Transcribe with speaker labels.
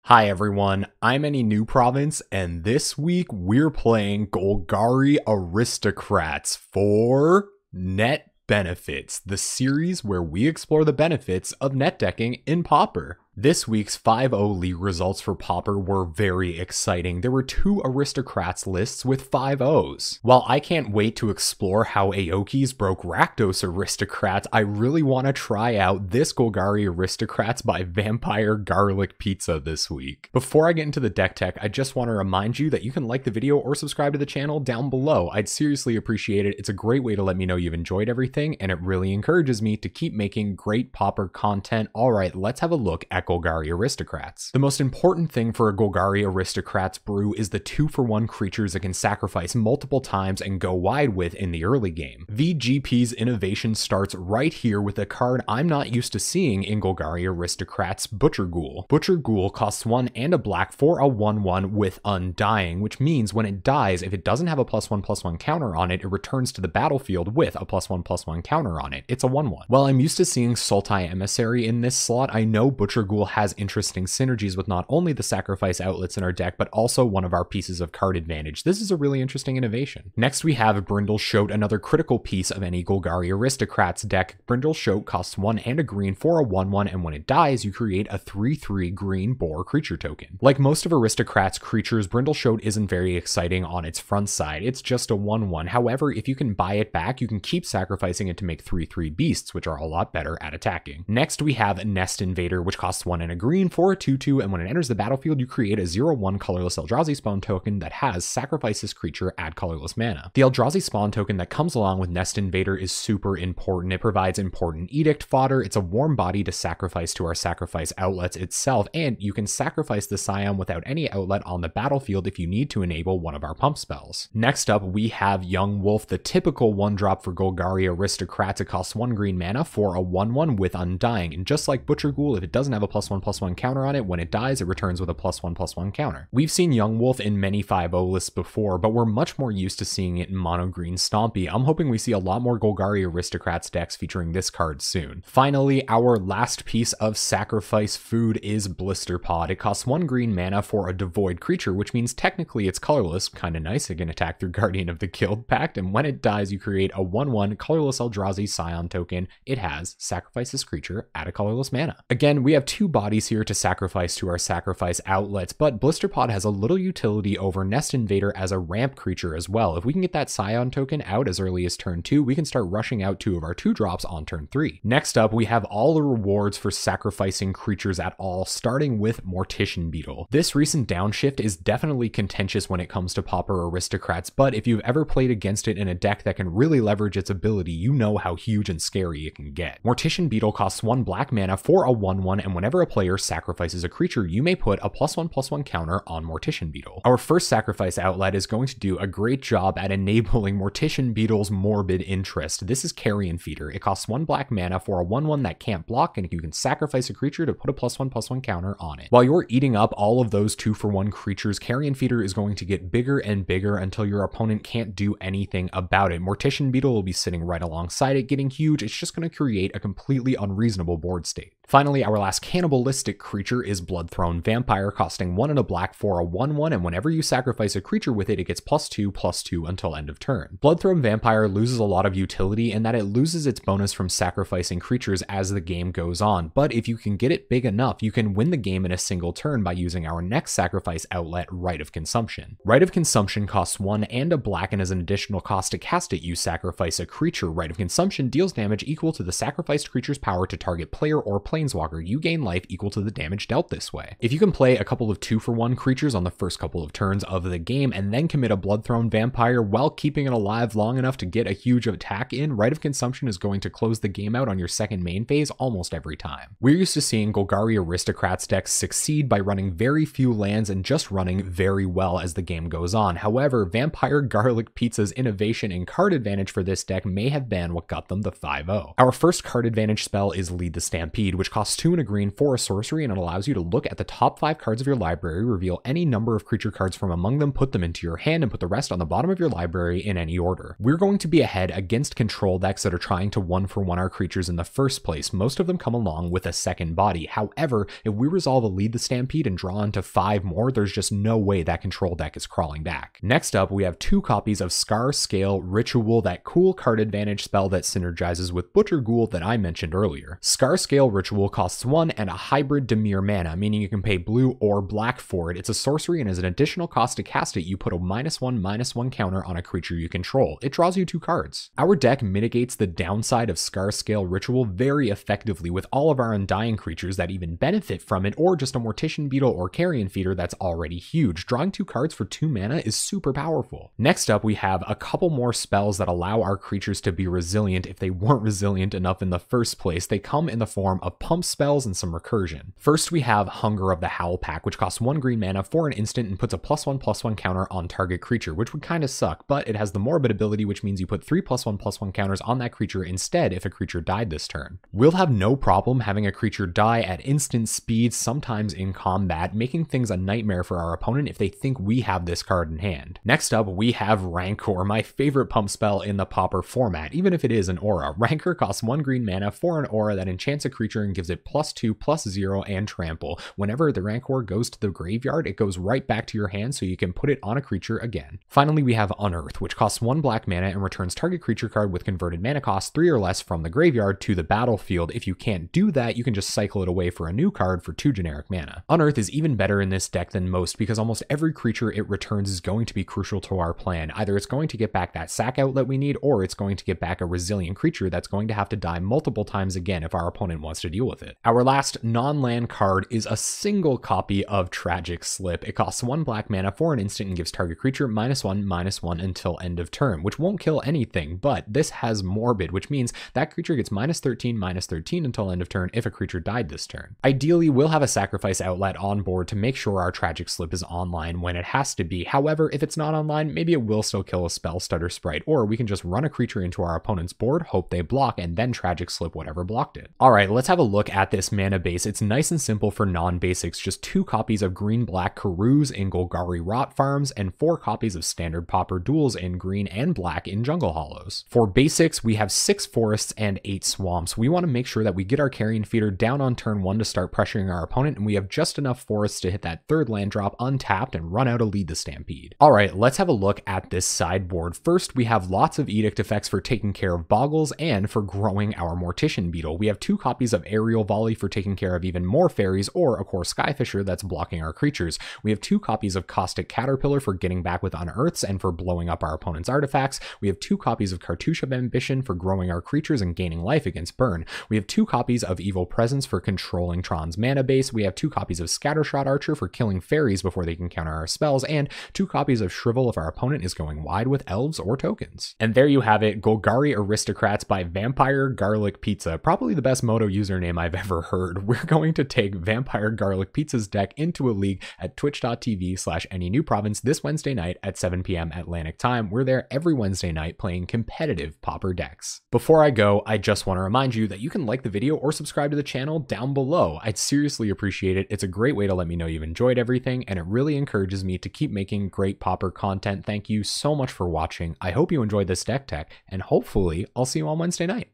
Speaker 1: Hi everyone, I'm Any New Province, and this week we're playing Golgari Aristocrats for Net Benefits, the series where we explore the benefits of net decking in Pauper. This week's 5-0 league results for Pauper were very exciting. There were 2 Aristocrats lists with 5-0s. While I can't wait to explore how Aoki's broke Rakdos Aristocrats, I really want to try out this Golgari Aristocrats by VampireGarlicPizza this week. Before I get into the deck tech, I just want to remind you that you can like the video or subscribe to the channel down below. I'd seriously appreciate it. It's a great way to let me know you've enjoyed everything, and it really encourages me to keep making great Pauper content. Alright, let's have a look at Golgari Aristocrats. The most important thing for a Golgari Aristocrats brew is the 2-for-1 creatures it can sacrifice multiple times and go wide with in the early game. VGP's innovation starts right here with a card I'm not used to seeing in Golgari Aristocrats, Butcher Ghoul. Butcher Ghoul costs 1 and a black for a 1/1 with Undying, which means when it dies, if it doesn't have a +1/+1 counter on it, it returns to the battlefield with a +1/+1 counter on it. It's a 1/1. While I'm used to seeing Sultai Emissary in this slot, I know Butcher Ghoul has interesting synergies with not only the sacrifice outlets in our deck, but also one of our pieces of card advantage. This is a really interesting innovation. Next we have Brindle Shoat, another critical piece of any Golgari Aristocrats deck. Brindle Shoat costs 1 and a green for a 1/1, and when it dies, you create a 3/3 green boar creature token. Like most of Aristocrats creatures, Brindle Shoat isn't very exciting on its front side. It's just a 1/1. However, if you can buy it back, you can keep sacrificing it to make 3/3 beasts, which are a lot better at attacking. Next we have Nest Invader, which costs 1 and a green for a 2/2, and when it enters the battlefield, you create a 0/1 colorless Eldrazi spawn token that has sacrifice this creature, add colorless mana. The Eldrazi spawn token that comes along with Nest Invader is super important. It provides important edict fodder. It's a warm body to sacrifice to our sacrifice outlets itself, and you can sacrifice the Scion without any outlet on the battlefield if you need to enable one of our pump spells. Next up, we have Young Wolf, the typical 1-drop for Golgari Aristocrats. It costs 1 green mana for a 1/1 with Undying, and just like Butcher Ghoul, if it doesn't have a +1/+1 counter on it, when it dies, it returns with a +1/+1 counter. We've seen Young Wolf in many 5-0 lists before, but we're much more used to seeing it in mono green Stompy. I'm hoping we see a lot more Golgari Aristocrats decks featuring this card soon. Finally, our last piece of sacrifice food is Blister Pod. It costs 1 green mana for a devoid creature, which means technically it's colorless, kinda nice. It can attack through Guardian of the Guild Pact, and when it dies, you create a 1/1 colorless Eldrazi Scion token. It has sacrifice this creature, add a colorless mana. Again, we have 2 bodies here to sacrifice to our sacrifice outlets, but Blister Pod has a little utility over Nest Invader as a ramp creature as well. If we can get that Scion token out as early as turn 2, we can start rushing out 2 of our 2-drops on turn 3. Next up, we have all the rewards for sacrificing creatures at all, starting with Mortician Beetle. This recent downshift is definitely contentious when it comes to Pauper Aristocrats, but if you've ever played against it in a deck that can really leverage its ability, you know how huge and scary it can get. Mortician Beetle costs 1 black mana for a 1/1, and whenever a player sacrifices a creature, you may put a +1/+1 counter on Mortician Beetle. Our first sacrifice outlet is going to do a great job at enabling Mortician Beetle's morbid interest. This is Carrion Feeder. It costs 1 black mana for a 1/1 that can't block, and you can sacrifice a creature to put a +1/+1 counter on it. While you're eating up all of those 2-for-1 creatures, Carrion Feeder is going to get bigger and bigger until your opponent can't do anything about it. Mortician Beetle will be sitting right alongside it, getting huge. It's just going to create a completely unreasonable board state. Finally, our last cannibalistic creature is Bloodthrone Vampire, costing 1 and a black for a 1/1, and whenever you sacrifice a creature with it, it gets +2/+2 until end of turn. Bloodthrone Vampire loses a lot of utility in that it loses its bonus from sacrificing creatures as the game goes on, but if you can get it big enough, you can win the game in a single turn by using our next sacrifice outlet, Rite of Consumption. Rite of Consumption costs 1 and a black, and as an additional cost to cast it, you sacrifice a creature. Rite of Consumption deals damage equal to the sacrificed creature's power to target player or Planeswalker. You gain life equal to the damage dealt this way. If you can play a couple of 2-for-1 creatures on the first couple of turns of the game and then commit a Bloodthrone Vampire while keeping it alive long enough to get a huge attack in, Rite of Consumption is going to close the game out on your second main phase almost every time. We're used to seeing Golgari Aristocrats decks succeed by running very few lands and just running very well as the game goes on. However, VampireGarlicPizza's innovation and card advantage for this deck may have been what got them the 5-0. Our first card advantage spell is Lead the Stampede, which costs 2 and a green for a sorcery, and it allows you to look at the top 5 cards of your library, reveal any number of creature cards from among them, put them into your hand, and put the rest on the bottom of your library in any order. We're going to be ahead against control decks that are trying to 1-for-1 our creatures in the first place. Most of them come along with a second body. However, if we resolve a Lead the Stampede and draw into 5 more, there's just no way that control deck is crawling back. Next up, we have 2 copies of Scar Scale Ritual, that cool card advantage spell that synergizes with Butcher Ghoul that I mentioned earlier. Scar Scale Ritual costs 1 and a hybrid Dimir mana, meaning you can pay blue or black for it. It's a sorcery, and as an additional cost to cast it, you put a -1/-1 counter on a creature you control. It draws you 2 cards. Our deck mitigates the downside of Scar Scale Ritual very effectively with all of our Undying creatures that even benefit from it, or just a Mortician Beetle or Carrion Feeder that's already huge. Drawing 2 cards for 2 mana is super powerful. Next up, we have a couple more spells that allow our creatures to be resilient if they weren't resilient enough in the first place. They come in the form of pump spells and some recursion. First, we have Hunger of the Howl Pack, which costs 1 green mana for an instant and puts a +1/+1 counter on target creature, which would kind of suck, but it has the Morbid ability, which means you put 3 +1/+1 counters on that creature instead if a creature died this turn. We'll have no problem having a creature die at instant speed, sometimes in combat, making things a nightmare for our opponent if they think we have this card in hand. Next up, we have Rancor, my favorite pump spell in the Pauper format, even if it is an aura. Rancor costs 1 green mana for an aura that enchants a creature and gives it +2/+0 and trample. Whenever the Rancor goes to the graveyard, it goes right back to your hand so you can put it on a creature again. Finally, we have Unearth, which costs 1 black mana and returns target creature card with converted mana cost 3 or less from the graveyard to the battlefield. If you can't do that, you can just cycle it away for a new card for 2 generic mana. Unearth is even better in this deck than most because almost every creature it returns is going to be crucial to our plan. Either it's going to get back that sack outlet we need, or it's going to get back a resilient creature that's going to have to die multiple times again if our opponent wants to deal with it. Our last non-land card is a single copy of Tragic Slip. It costs 1 black mana for an instant and gives target creature -1/-1 until end of turn, which won't kill anything, but this has Morbid, which means that creature gets -13/-13 until end of turn if a creature died this turn. Ideally, we'll have a sacrifice outlet on board to make sure our Tragic Slip is online when it has to be. However, if it's not online, maybe it will still kill a Spell Stutter Sprite, or we can just run a creature into our opponent's board, hope they block, and then Tragic Slip whatever blocked it. Alright, let's have a look at this mana base. It's nice and simple for non-basics, just 2 copies of green-black Karuz in Golgari Rot Farms, and 4 copies of standard Pauper Duels in green and black in Jungle Hollows. For basics, we have 6 forests and 8 swamps. We want to make sure that we get our Carrion Feeder down on turn 1 to start pressuring our opponent, and we have just enough forests to hit that 3rd land drop untapped and run out a Lead the Stampede. Alright, let's have a look at this sideboard. First, we have lots of Edict effects for taking care of Boggles and for growing our Mortician Beetle. We have 2 copies of Aerial Volley for taking care of even more fairies, or a Core Skyfisher that's blocking our creatures. We have 2 copies of Caustic Caterpillar for getting back with Unearths and for blowing up our opponent's artifacts. We have 2 copies of Cartouche of Ambition for growing our creatures and gaining life against burn. We have 2 copies of Evil Presence for controlling Tron's mana base. We have 2 copies of Scattershot Archer for killing fairies before they can counter our spells, and 2 copies of Shrivel if our opponent is going wide with elves or tokens. And there you have it, Golgari Aristocrats by VampireGarlicPizza, probably the best Moto username I've ever heard. We're going to take VampireGarlicPizza's deck into a league at twitch.tv/AnyNewProvince this Wednesday night at 7 p.m. Atlantic time. We're there every Wednesday night playing competitive Pauper decks. Before I go, I just want to remind you that you can like the video or subscribe to the channel down below. I'd seriously appreciate it. It's a great way to let me know you've enjoyed everything, and it really encourages me to keep making great Pauper content. Thank you so much for watching. I hope you enjoyed this deck tech, and hopefully I'll see you on Wednesday night.